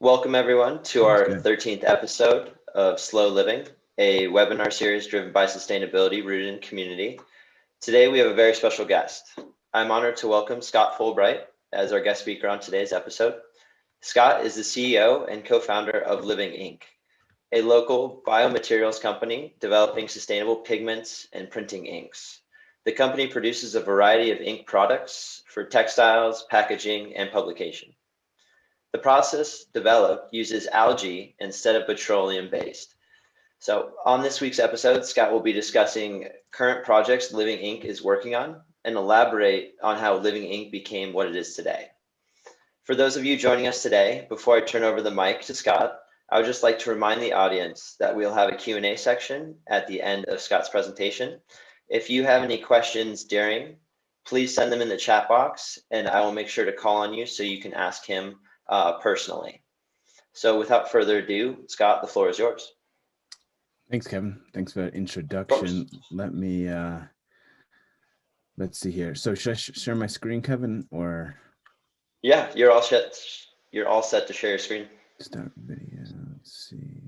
Welcome everyone to Sounds our good. 13th episode of Slow Living, a webinar series driven by sustainability rooted in community. Today we have a very special guest. I'm honored to welcome Scott Fulbright as our guest speaker on today's episode. Scott is the CEO and co-founder of Living Inc., a local biomaterials company developing sustainable pigments and printing inks. The company produces a variety of ink products for textiles, packaging, and publication. The process developed uses algae instead of petroleum based. So on this week's episode, Scott will be discussing current projects Living Inc. is working on and elaborate on how Living Inc. became what it is today. For those of you joining us today, before I turn over the mic to Scott, I would just like to remind the audience that we'll have a Q&A section at the end of Scott's presentation. If you have any questions during, please send them in the chat box and I will make sure to call on you so you can ask him personally. So without further ado, Scott, the floor is yours. Thanks, Kevin. Thanks for that introduction. Let me, let's see here. So should I share my screen, Kevin, or? Yeah, you're all set. You're all set to share your screen. Start video, let's see.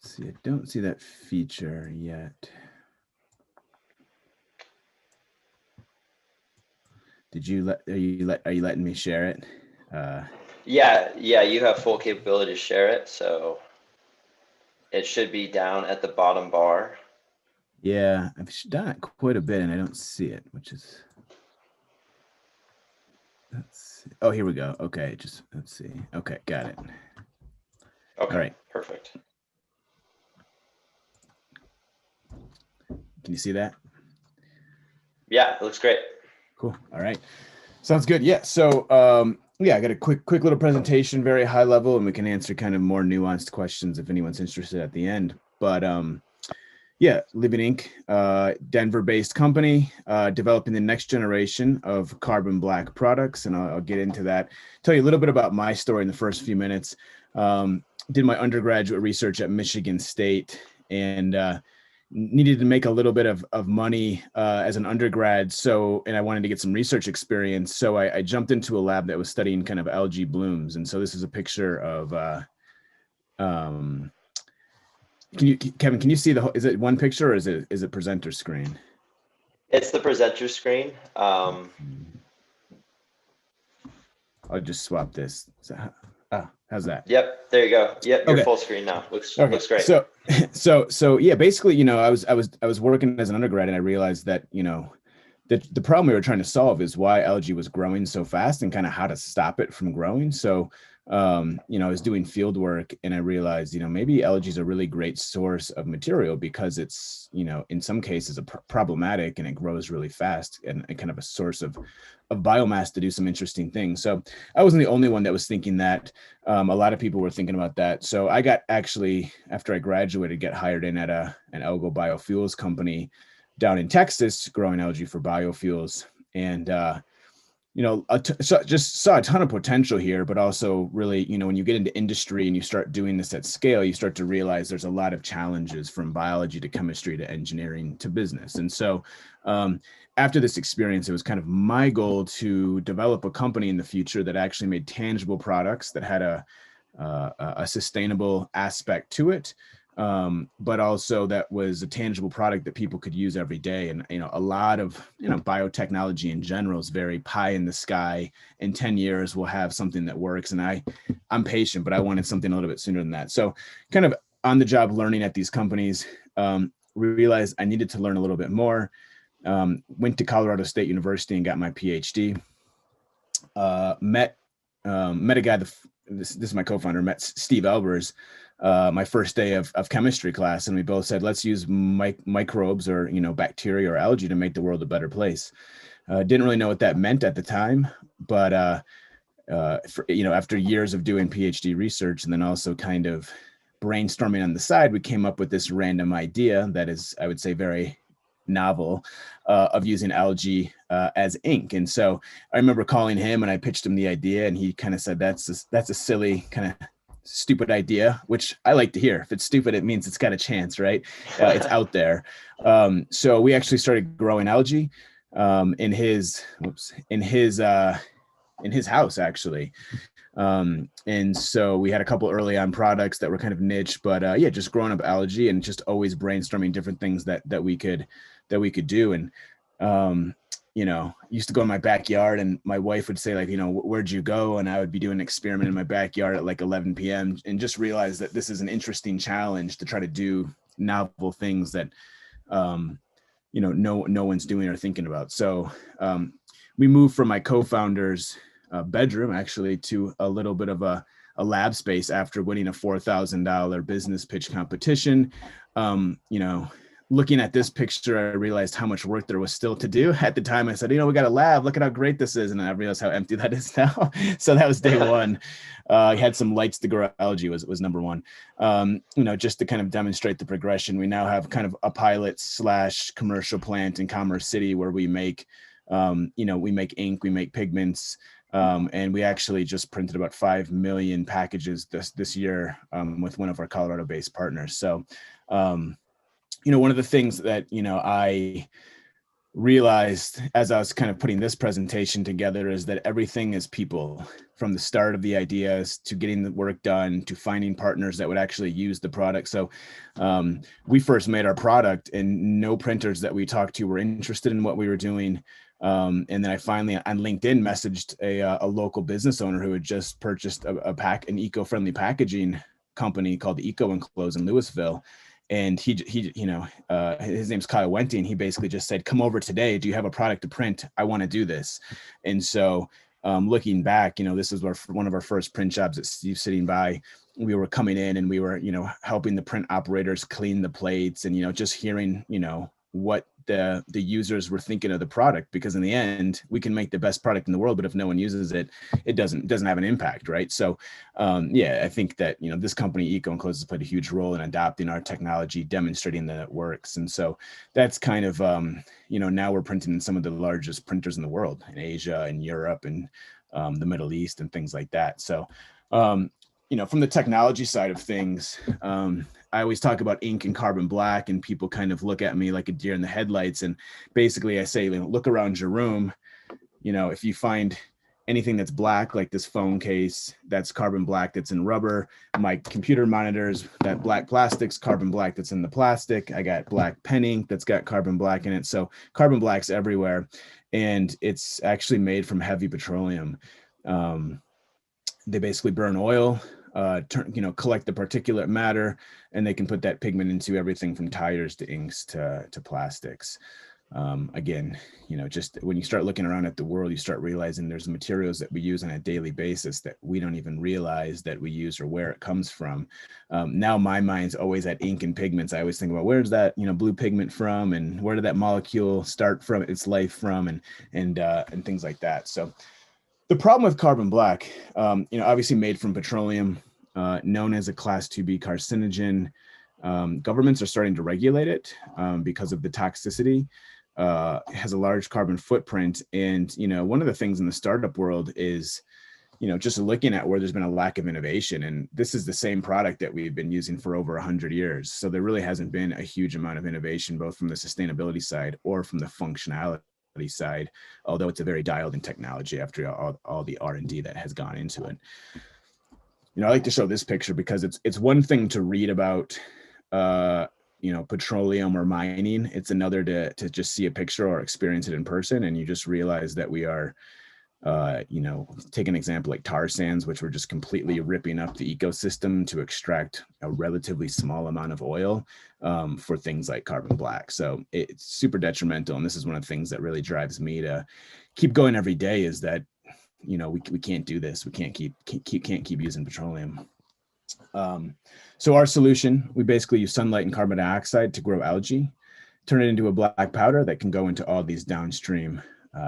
Let's see, I don't see that feature yet. Did you are you letting me share it? Yeah, you have full capability to share it. So it should be down at the bottom bar. Yeah, I've done it quite a bit and I don't see it, which is, let's see. Oh, here we go. Okay, just let's see. Okay, got it. Okay, all right, perfect. Can you see that? Yeah, it looks great. Cool. All right. Sounds good. Yeah. So yeah, I got a quick little presentation, very high level, and we can answer kind of more nuanced questions if anyone's interested at the end. But yeah, Living Inc., Denver-based company, developing the next generation of carbon black products, and I'll get into that. Tell you a little bit about my story in the first few minutes. Did my undergraduate research at Michigan State, and needed to make a little bit of money as an undergrad. So, and I wanted to get some research experience. So I jumped into a lab that was studying kind of algae blooms. And so this is a picture of, Kevin, can you see is it one picture or is it presenter screen? It's the presenter screen. I'll just swap this. How's that? Yep, there you go. Yep, you're okay. Full screen now. Looks great. So yeah, basically, you know, I was working as an undergrad and I realized that, you know, the problem we were trying to solve is why algae was growing so fast and kind of how to stop it from growing. So, you know, I was doing field work and I realized, you know, maybe algae is a really great source of material because it's, you know, in some cases problematic and it grows really fast and kind of a source of biomass to do some interesting things. So I wasn't the only one that was thinking that. A lot of people were thinking about that. So I got actually, after I graduated, get hired in at an algal biofuels company down in Texas, growing algae for biofuels. And, you know, just saw a ton of potential here, but also really, you know, when you get into industry and you start doing this at scale, you start to realize there's a lot of challenges from biology to chemistry to engineering to business. And so after this experience, it was kind of my goal to develop a company in the future that actually made tangible products that had a sustainable aspect to it. But also that was a tangible product that people could use every day. And, you know, a lot of, you know, biotechnology in general is very pie in the sky. In 10 years, we'll have something that works. And I'm patient, but I wanted something a little bit sooner than that. So kind of on the job learning at these companies, realized I needed to learn a little bit more. Went to Colorado State University and got my PhD. Met a guy, this is my co-founder, met Steve Albers, my first day of chemistry class, and we both said, let's use microbes or, you know, bacteria or algae to make the world a better place. Didn't really know what that meant at the time, but you know, after years of doing PhD research and then also kind of brainstorming on the side, we came up with this random idea that is, I would say, very novel, of using algae as ink. And so I remember calling him and I pitched him the idea, and he kind of said, that's a silly kind of stupid idea, which I like to hear. If it's stupid, it means it's got a chance, right? It's out there. So we actually started growing algae in his in his house actually. And so we had a couple early on products that were kind of niche, but yeah, just growing up algae and just always brainstorming different things that we could do. And used to go in my backyard, and my wife would say, like, where'd you go? And I would be doing an experiment in my backyard at like 11 p.m. and just realize that this is an interesting challenge to try to do novel things that no one's doing or thinking about. So we moved from my co-founder's bedroom actually to a little bit of a lab space after winning a $4,000 business pitch competition. Looking at this picture, I realized how much work there was still to do. At the time, I said, we got a lab. Look at how great this is. And I realized how empty that is now. So that was day one. I had some lights to grow algae was number one. Just to kind of demonstrate the progression. We now have kind of a pilot / commercial plant in Commerce City where we make, we make ink, we make pigments. And we actually just printed about 5 million packages this year with one of our Colorado-based partners. So, one of the things that, I realized as I was kind of putting this presentation together is that everything is people, from the start of the ideas to getting the work done to finding partners that would actually use the product. So we first made our product and no printers that we talked to were interested in what we were doing. And then I finally on LinkedIn messaged a local business owner who had just purchased an eco-friendly packaging company called the Eco Enclose in Louisville. And he his name's Kyle Wenty, and he basically just said, come over today. Do you have a product to print? I want to do this. And so looking back, this is one of our first print jobs at Steve Sitting By. We were coming in and we were, helping the print operators clean the plates and, just hearing, what the users were thinking of the product, because in the end we can make the best product in the world, but if no one uses it, it doesn't have an impact, right? So I think that this company Eco Enclose has played a huge role in adopting our technology, demonstrating that it works. And so that's kind of now we're printing in some of the largest printers in the world, in Asia and Europe and the Middle East and things like that. So from the technology side of things, I always talk about ink and carbon black, and people kind of look at me like a deer in the headlights. And basically I say, look around your room. If you find anything that's black, like this phone case, that's carbon black that's in rubber. My computer monitors, that black plastic's carbon black that's in the plastic. I got black pen ink that's got carbon black in it. So carbon black's everywhere. And it's actually made from heavy petroleum. They basically burn oil, collect the particulate matter, and they can put that pigment into everything from tires to inks to plastics. Again, just when you start looking around at the world, you start realizing there's materials that we use on a daily basis that we don't even realize that we use or where it comes from. Now my mind's always at ink and pigments. I always think about where's that, blue pigment from, and where did that molecule start from its life from, and things like that. So the problem with carbon black, obviously made from petroleum, known as a Class 2B carcinogen. Governments are starting to regulate it because of the toxicity. It has a large carbon footprint. And, one of the things in the startup world is, just looking at where there's been a lack of innovation. And this is the same product that we've been using for over 100 years. So there really hasn't been a huge amount of innovation, both from the sustainability side or from the functionality side, although it's a very dialed in technology after all the R&D that has gone into it. I like to show this picture because it's one thing to read about petroleum or mining. It's another to just see a picture or experience it in person, and you just realize that we are take an example like tar sands, which were just completely ripping up the ecosystem to extract a relatively small amount of oil for things like carbon black. So it's super detrimental. And this is one of the things that really drives me to keep going every day, is that, we can't do this. We can't keep using petroleum. So our solution, we basically use sunlight and carbon dioxide to grow algae, turn it into a black powder that can go into all these downstream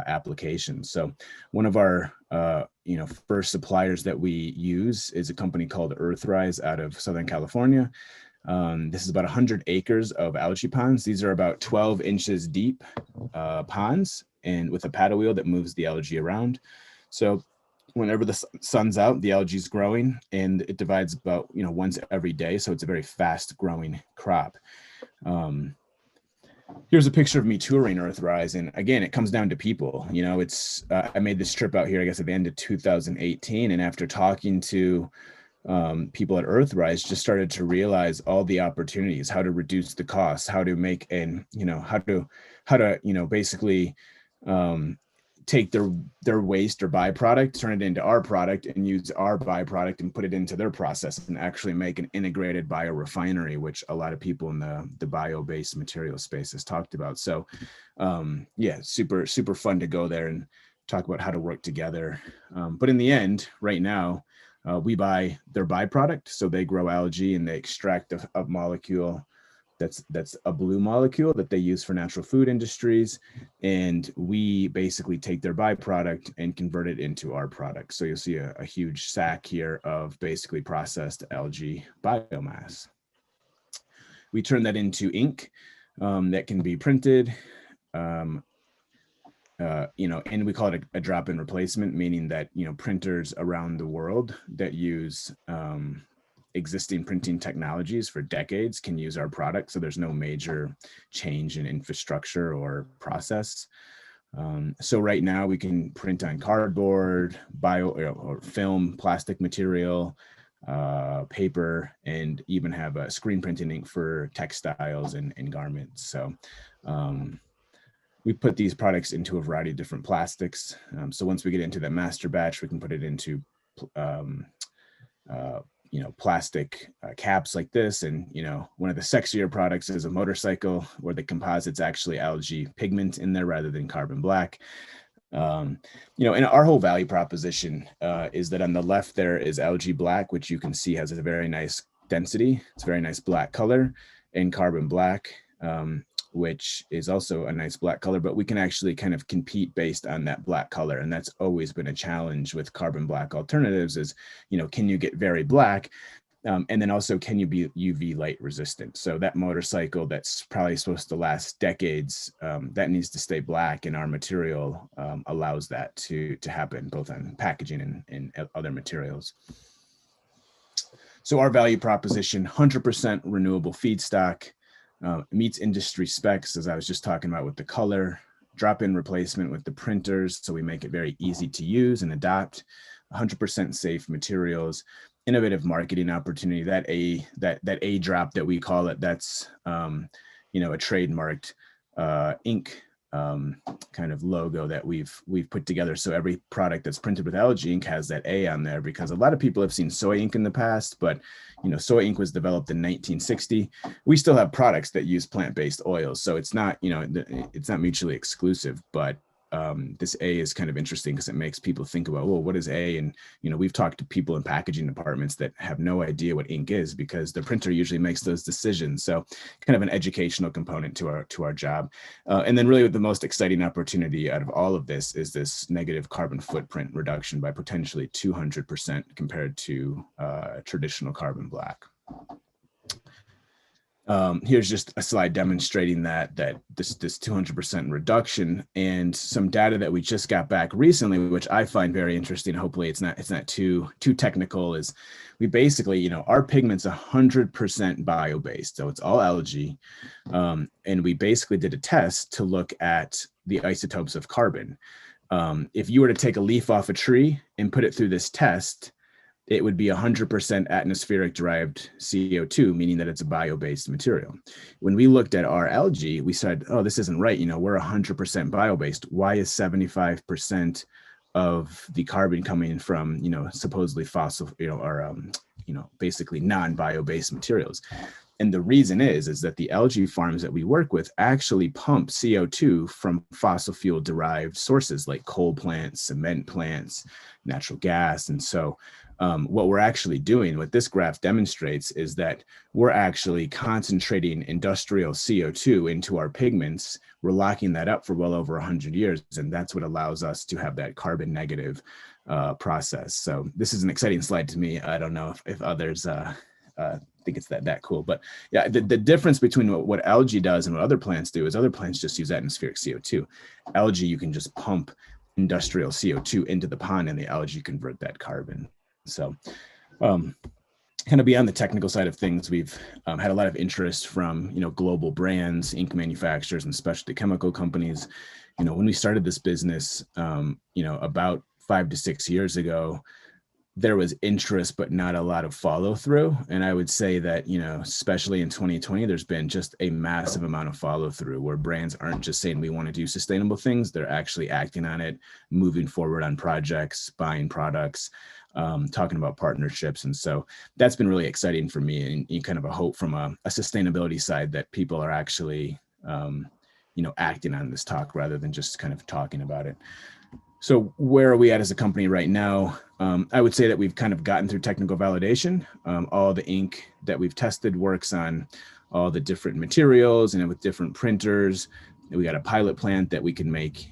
applications. So one of our first suppliers that we use is a company called Earthrise out of Southern California. This is about 100 acres of algae ponds. These are about 12 inches deep ponds, and with a paddle wheel that moves the algae around. So whenever the sun's out, the algae is growing, and it divides about once every day. So it's a very fast growing crop. Here's a picture of me touring Earthrise, and again, it comes down to people. You know, it's I made this trip out here, I guess, at the end of 2018, and after talking to people at Earthrise, just started to realize all the opportunities, how to reduce the costs, how to make, and how to basically take their waste or byproduct, turn it into our product, and use our byproduct and put it into their process and actually make an integrated biorefinery, which a lot of people in the bio-based material space has talked about. So yeah, super fun to go there and talk about how to work together. But in the end, right now, we buy their byproduct. So they grow algae and they extract a molecule that's a blue molecule that they use for natural food industries. And we basically take their byproduct and convert it into our product. So you'll see a huge sack here of basically processed algae biomass. We turn that into ink that can be printed. And we call it a drop-in replacement, meaning that, printers around the world that use existing printing technologies for decades can use our product. So there's no major change in infrastructure or process. So right now we can print on cardboard, or film, plastic material, paper, and even have a screen printing ink for textiles and garments. So we put these products into a variety of different plastics. So once we get into that master batch, we can put it into plastic caps like this. And, one of the sexier products is a motorcycle where the composite's actually algae pigment in there rather than carbon black. And our whole value proposition is that on the left there is algae black, which you can see has a very nice density. It's a very nice black color, and carbon black, which is also a nice black color, but we can actually kind of compete based on that black color. And that's always been a challenge with carbon black alternatives is, can you get very black? And then also, can you be UV light resistant? So that motorcycle that's probably supposed to last decades, that needs to stay black, and our material allows that to happen both on packaging and other materials. So our value proposition, 100% renewable feedstock, meets industry specs, as I was just talking about with the color, drop-in replacement with the printers, so we make it very easy to use and adopt, 100% safe materials, innovative marketing opportunity. That A drop that we call it, that's a trademarked ink kind of logo that we've put together. So every product that's printed with algae ink has that A on there, because a lot of people have seen soy ink in the past, but soy ink was developed in 1960. We still have products that use plant-based oils, so it's not it's not mutually exclusive, but this A is kind of interesting because it makes people think about, well, what is A? And we've talked to people in packaging departments that have no idea what ink is, because the printer usually makes those decisions. So kind of an educational component to our job. And then really the most exciting opportunity out of all of this is this negative carbon footprint reduction by potentially 200% compared to traditional carbon black. Here's just a slide demonstrating that this 200% reduction, and some data that we just got back recently, which I find very interesting. Hopefully it's not too technical. Is we basically, our pigment's 100% bio-based, so it's all algae, and we basically did a test to look at the isotopes of carbon. If you were to take a leaf off a tree and put it through this test, it would be 100% atmospheric derived CO2, meaning that it's a bio-based material. When we looked at our algae, we said, oh, this isn't right. We're 100% bio-based. Why is 75% of the carbon coming from, supposedly fossil, or, basically non-bio-based materials? And the reason is that the algae farms that we work with actually pump CO2 from fossil fuel derived sources like coal plants, cement plants, natural gas. And so what we're actually doing, what this graph demonstrates, is that we're actually concentrating industrial CO2 into our pigments. We're locking that up for well over 100 years. And that's what allows us to have that carbon negative process. So this is an exciting slide to me. I don't know if others think it's that cool, but yeah, the difference between what algae does and what other plants do is other plants just use atmospheric CO2. Algae, you can just pump industrial CO2 into the pond, and the algae convert that carbon. So kind of beyond the technical side of things, we've had a lot of interest from, global brands, ink manufacturers, and specialty chemical companies. When we started this business, about 5 to 6 years ago, there was interest, but not a lot of follow through. And I would say that, especially in 2020, there's been just a massive amount of follow through where brands aren't just saying we want to do sustainable things. They're actually acting on it, moving forward on projects, buying products, talking about partnerships. And so that's been really exciting for me, and kind of a hope from a sustainability side that people are actually, acting on this talk rather than just kind of talking about it. So where are we at as a company right now? I would say that we've kind of gotten through technical validation. All the ink that we've tested works on all the different materials and with different printers. We got a pilot plant that we can make,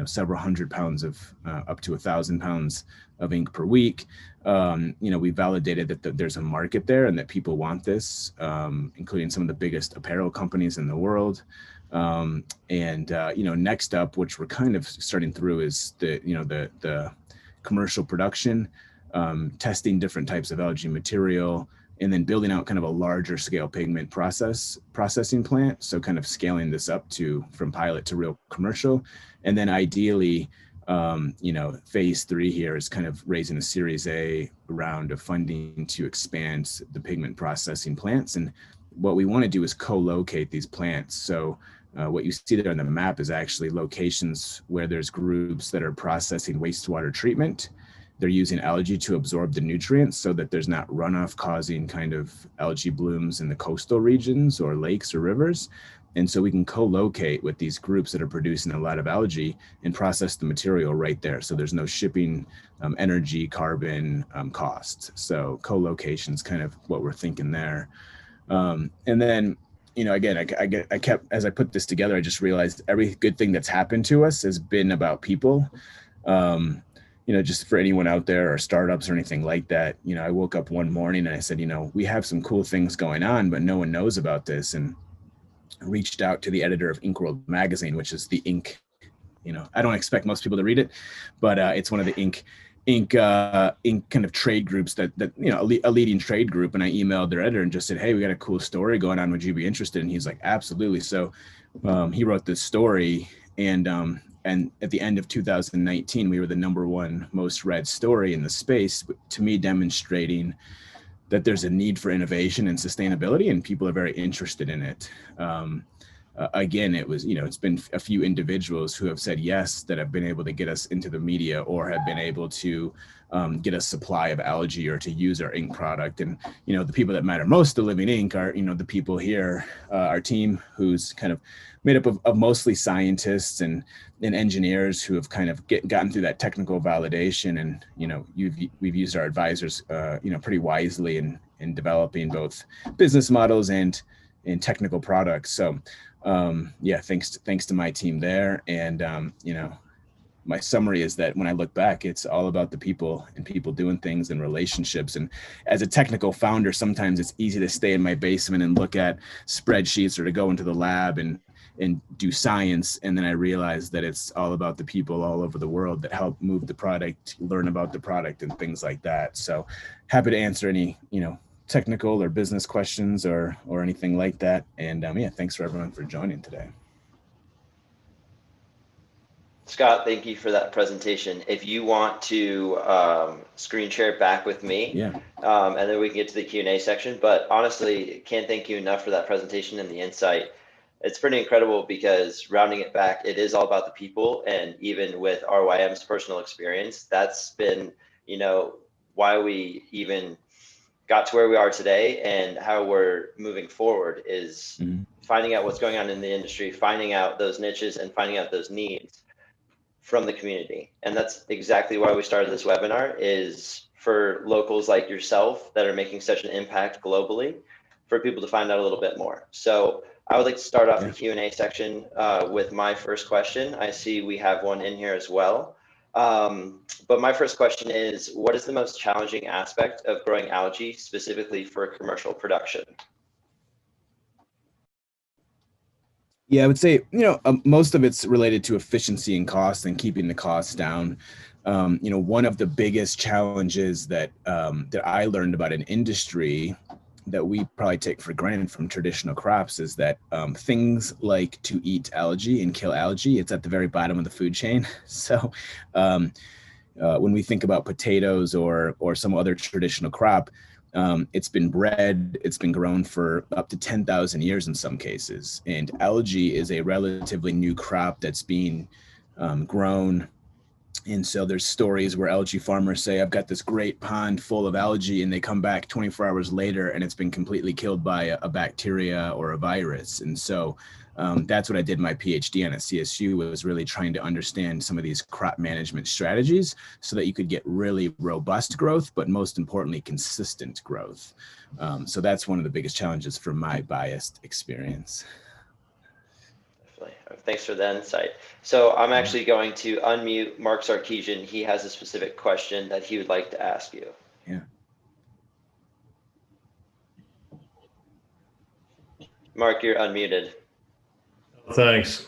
several hundred pounds of up to 1,000 pounds of ink per week. We validated that there's a market there and that people want this, including some of the biggest apparel companies in the world. Next up, which we're kind of starting through, is the commercial production, testing different types of algae material, and then building out kind of a larger scale pigment processing plant. So kind of scaling this up from pilot to real commercial. And then ideally, phase 3 here is kind of raising a Series A round of funding to expand the pigment processing plants. And what we want to do is co-locate these plants. So what you see there on the map is actually locations where there's groups that are processing wastewater treatment. They're using algae to absorb the nutrients so that there's not runoff causing kind of algae blooms in the coastal regions or lakes or rivers. And so we can co-locate with these groups that are producing a lot of algae and process the material right there. So there's no shipping, energy, carbon costs. So co-location is kind of what we're thinking there. And then, again, I kept, as I put this together, I just realized every good thing that's happened to us has been about people. Just for anyone out there or startups or anything like that, I woke up one morning and I said, we have some cool things going on, but no one knows about this. And reached out to the editor of Ink World magazine, which is the ink, I don't expect most people to read it, but it's one of the ink kind of trade groups that a leading trade group. And I emailed their editor and just said, hey, we got a cool story going on. Would you be interested? And he's like, absolutely. So he wrote this story, and at the end of 2019, we were the #1 most read story in the space, to me demonstrating that there's a need for innovation and sustainability, and people are very interested in it. Again, it was, it's been a few individuals who have said yes that have been able to get us into the media or have been able to get a supply of algae or to use our ink product. And, the people that matter most to Living Ink are, the people here, our team, who's kind of made up of mostly scientists and engineers who have kind of gotten through that technical validation. And, we've used our advisors, pretty wisely in developing both business models and technical products. So, thanks to my team there. And, my summary is that when I look back, it's all about the people and people doing things and relationships. And as a technical founder, sometimes it's easy to stay in my basement and look at spreadsheets or to go into the lab and do science. And then I realized that it's all about the people all over the world that help move the product, learn about the product and things like that. So happy to answer any, technical or business questions or anything like that. And thanks for everyone for joining today. Scott, thank you for that presentation. If you want to screen share it back with me, and then we can get to the Q&A section. But honestly, can't thank you enough for that presentation and the insight. It's pretty incredible because rounding it back, it is all about the people. And even with RYM's personal experience, that's been, why we even got to where we are today and how we're moving forward is finding out what's going on in the industry, finding out those niches and finding out those needs from the community. And that's exactly why we started this webinar, is for locals like yourself that are making such an impact globally, for people to find out a little bit more. So I would like to start off the Q&A section with my first question. I see we have one in here as well. But my first question is, what is the most challenging aspect of growing algae specifically for commercial production? Yeah, I would say, most of it's related to efficiency and cost and keeping the costs down. One of the biggest challenges that that I learned about an industry that we probably take for granted from traditional crops is that things like to eat algae and kill algae, it's at the very bottom of the food chain. So um, when we think about potatoes or some other traditional crop, it's been bred, it's been grown for up to 10,000 years in some cases. And algae is a relatively new crop that's being grown. And so there's stories where algae farmers say, I've got this great pond full of algae, and they come back 24 hours later and it's been completely killed by a bacteria or a virus. And so that's what I did my PhD on at CSU, was really trying to understand some of these crop management strategies so that you could get really robust growth, but most importantly, consistent growth. So that's one of the biggest challenges from my biased experience. Definitely. Thanks for the insight. So I'm actually going to unmute Mark Sarkeesian. He has a specific question that he would like to ask you. Yeah. Mark, you're unmuted. Thanks.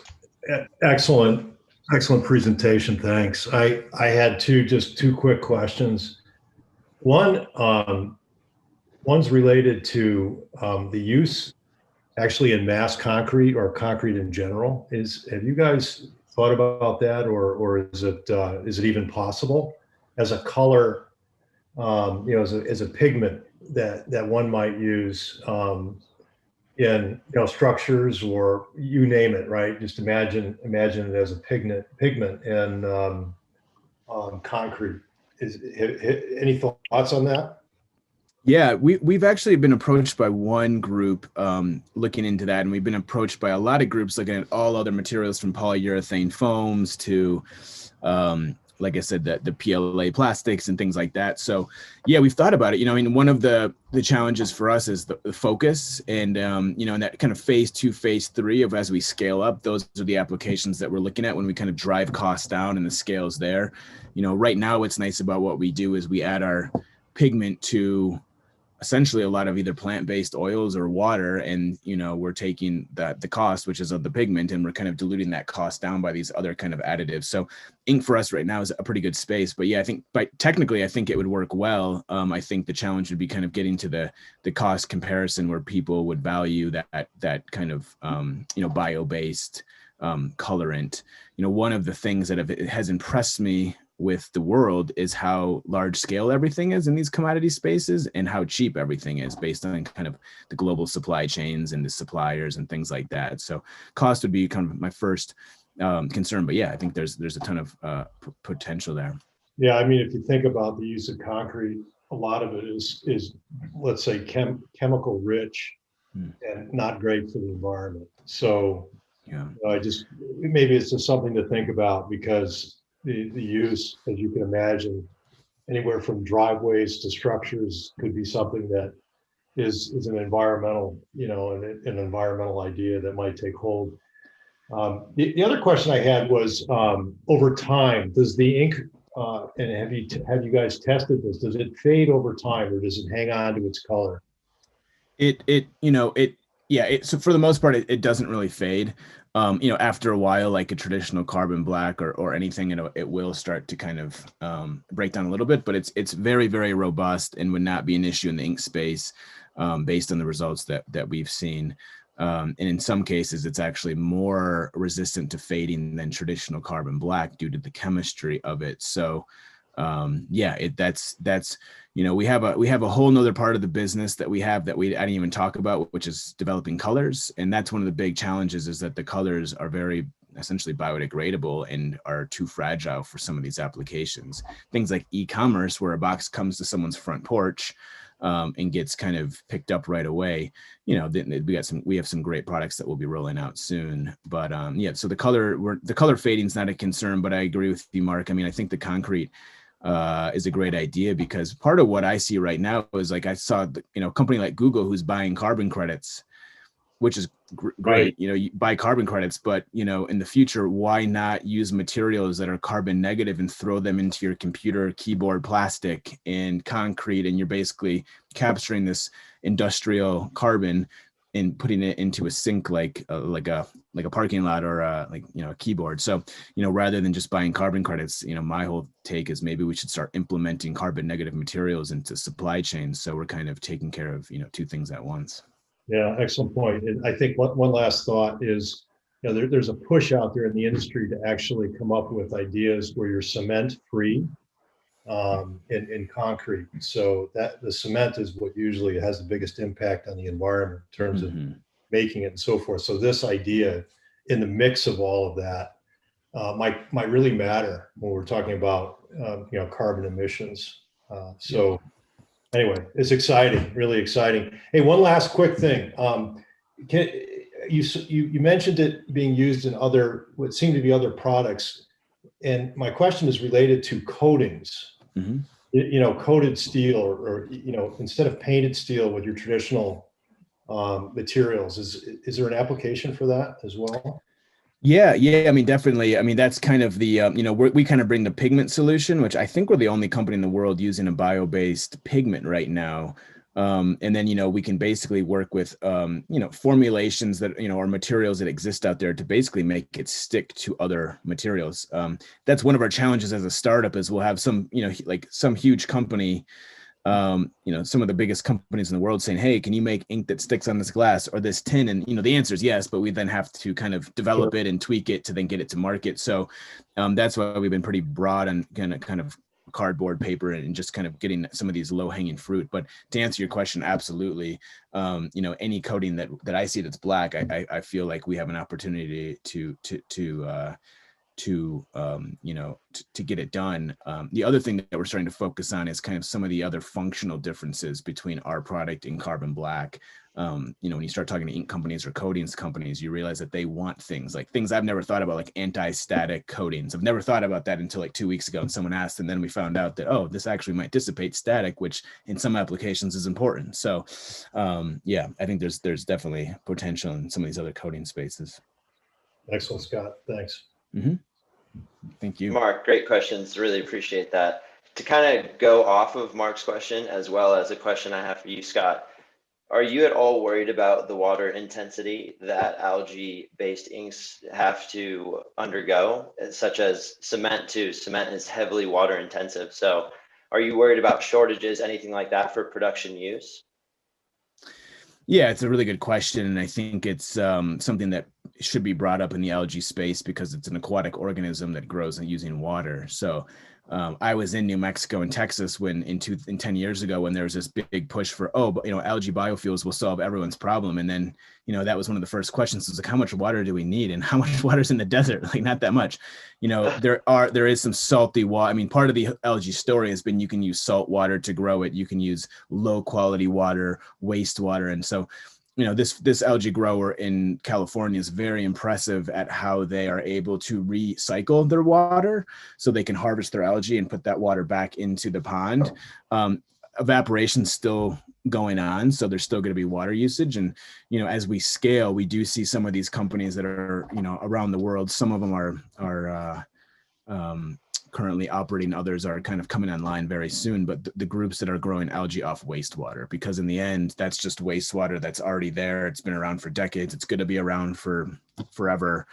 Excellent, excellent presentation. Thanks. I had just two quick questions. One, one's related to the use actually in mass concrete or concrete in general. Have you guys thought about that, or is it even possible as a color, as a pigment that one might use in structures, or you name it, right? Just imagine it as a pigment in concrete. Any thoughts on that? Yeah, we've actually been approached by one group looking into that, and we've been approached by a lot of groups looking at all other materials from polyurethane foams to, like I said, the PLA plastics and things like that. So yeah, we've thought about it. I mean, one of the challenges for us is the focus, and in that kind of phase 2, phase 3 of as we scale up, those are the applications that we're looking at when we kind of drive costs down and the scales there. Right now, what's nice about what we do is we add our pigment to essentially a lot of either plant-based oils or water, and we're taking the cost, which is of the pigment, and we're kind of diluting that cost down by these other kind of additives. So ink for us right now is a pretty good space, but yeah, I think technically I think it would work well. I think the challenge would be kind of getting to the cost comparison where people would value that kind of bio-based colorant. One of the things that has impressed me with the world is how large scale everything is in these commodity spaces, and how cheap everything is based on kind of the global supply chains and the suppliers and things like that. So cost would be kind of my first concern, but yeah, I think there's a ton of potential there. Yeah, I mean, if you think about the use of concrete, a lot of it is let's say chemical rich and not great for the environment. So yeah, maybe it's just something to think about, because the use, as you can imagine, anywhere from driveways to structures could be something that is an environmental, an environmental idea that might take hold. The other question I had was, over time, does the ink, and have you guys tested this? Does it fade over time, or does it hang on to its color? So for the most part, it doesn't really fade. After a while, like a traditional carbon black or anything, it will start to kind of break down a little bit, but it's very, very robust and would not be an issue in the ink space, based on the results that we've seen. And in some cases, it's actually more resistant to fading than traditional carbon black due to the chemistry of it. So that's we have a whole nother part of the business that I didn't even talk about, which is developing colors. And that's one of the big challenges, is that the colors are very essentially biodegradable and are too fragile for some of these applications. Things like e-commerce, where a box comes to someone's front porch and gets kind of picked up right away. We have some great products that we'll be rolling out soon. But so the color fading is not a concern. But I agree with you, Mark. I mean, I think the concrete is a great idea, because part of what I see right now is, like, I saw a company like Google who's buying carbon credits, which is great. Right. You buy carbon credits, but in the future, why not use materials that are carbon negative and throw them into your computer keyboard plastic and concrete, and you're basically capturing this industrial carbon in putting it into a sink like a parking lot or like a keyboard. So rather than just buying carbon credits, my whole take is maybe we should start implementing carbon negative materials into supply chains, so we're kind of taking care of two things at once. Yeah, excellent point. And I think one last thought is, there's a push out there in the industry to actually come up with ideas where you're cement free in concrete. So that the cement is what usually has the biggest impact on the environment in terms of making it and so forth. So this idea in the mix of all of that might really matter when we're talking about carbon emissions. Anyway, it's exciting, really exciting. Hey, one last quick thing. You mentioned it being used in what seem to be other products, and my question is related to coatings. Coated steel, or instead of painted steel with your traditional materials. Is there an application for that as well? Yeah. I mean, definitely. I mean, that's kind of the, we kind of bring the pigment solution, which I think we're the only company in the world using a bio-based pigment right now. And then, we can basically work with, formulations that, or materials that exist out there to basically make it stick to other materials. That's one of our challenges as a startup is we'll have some, like some huge company, some of the biggest companies in the world saying, hey, can you make ink that sticks on this glass or this tin? And, the answer is yes, but we then have to kind of develop it and tweak it to then get it to market. So that's why we've been pretty broad on kind of cardboard, paper, and just kind of getting some of these low hanging fruit. But to answer your question, absolutely. Any coating that I see that's black, I feel like we have an opportunity to get it done. The other thing that we're starting to focus on is kind of some of the other functional differences between our product and carbon black. When you start talking to ink companies or coatings companies, you realize that they want things I've never thought about, like anti-static coatings. I've never thought about that until like 2 weeks ago, and someone asked, and then we found out that, oh, this actually might dissipate static, which in some applications is important. So I think there's definitely potential in some of these other coating spaces. Excellent, Scott. Thanks. Thank you. Mark, great questions. Really appreciate that. To kind of go off of Mark's question, as well as a question I have for you, Scott, are you at all worried about the water intensity that algae-based inks have to undergo, such as cement too? Cement is heavily water intensive. So are you worried about shortages, anything like that for production use? Yeah, it's a really good question. And I think it's something that should be brought up in the algae space because it's an aquatic organism that grows using water. So I was in New Mexico and Texas when in 10 years ago, when there was this big push for, algae biofuels will solve everyone's problem. And then, that was one of the first questions, was like, how much water do we need? And how much water is in the desert? Like, not that much. There is some salty water. I mean, part of the algae story has been you can use salt water to grow it. You can use low quality water, wastewater. And so, this algae grower in California is very impressive at how they are able to recycle their water so they can harvest their algae and put that water back into the pond. Evaporation's still going on, so there's still going to be water usage. And, as we scale, we do see some of these companies that are, around the world. Some of them are currently operating, others are kind of coming online very soon, but the groups that are growing algae off wastewater, because in the end, that's just wastewater that's already there. It's been around for decades. It's going to be around for forever.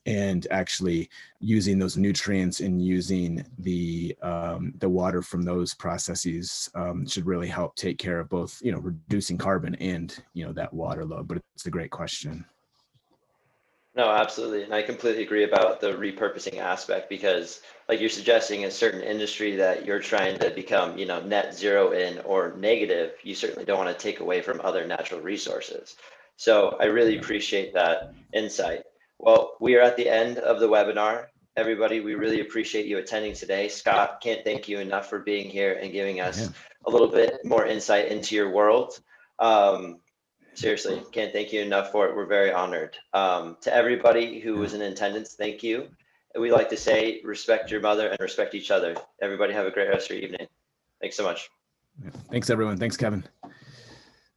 And actually using those nutrients and using the water from those processes should really help take care of both, reducing carbon and, that water load. But it's a great question. No, absolutely. And I completely agree about the repurposing aspect, because like you're suggesting, a certain industry that you're trying to become, net zero in or negative, you certainly don't want to take away from other natural resources. So I really appreciate that insight. Well, we are at the end of the webinar. Everybody, we really appreciate you attending today. Scott, can't thank you enough for being here and giving us a little bit more insight into your world. Seriously, can't thank you enough for it. We're very honored. To everybody who was in attendance, thank you. And we like to say, respect your mother and respect each other. Everybody have a great rest of your evening. Thanks so much. Thanks, everyone. Thanks, Kevin.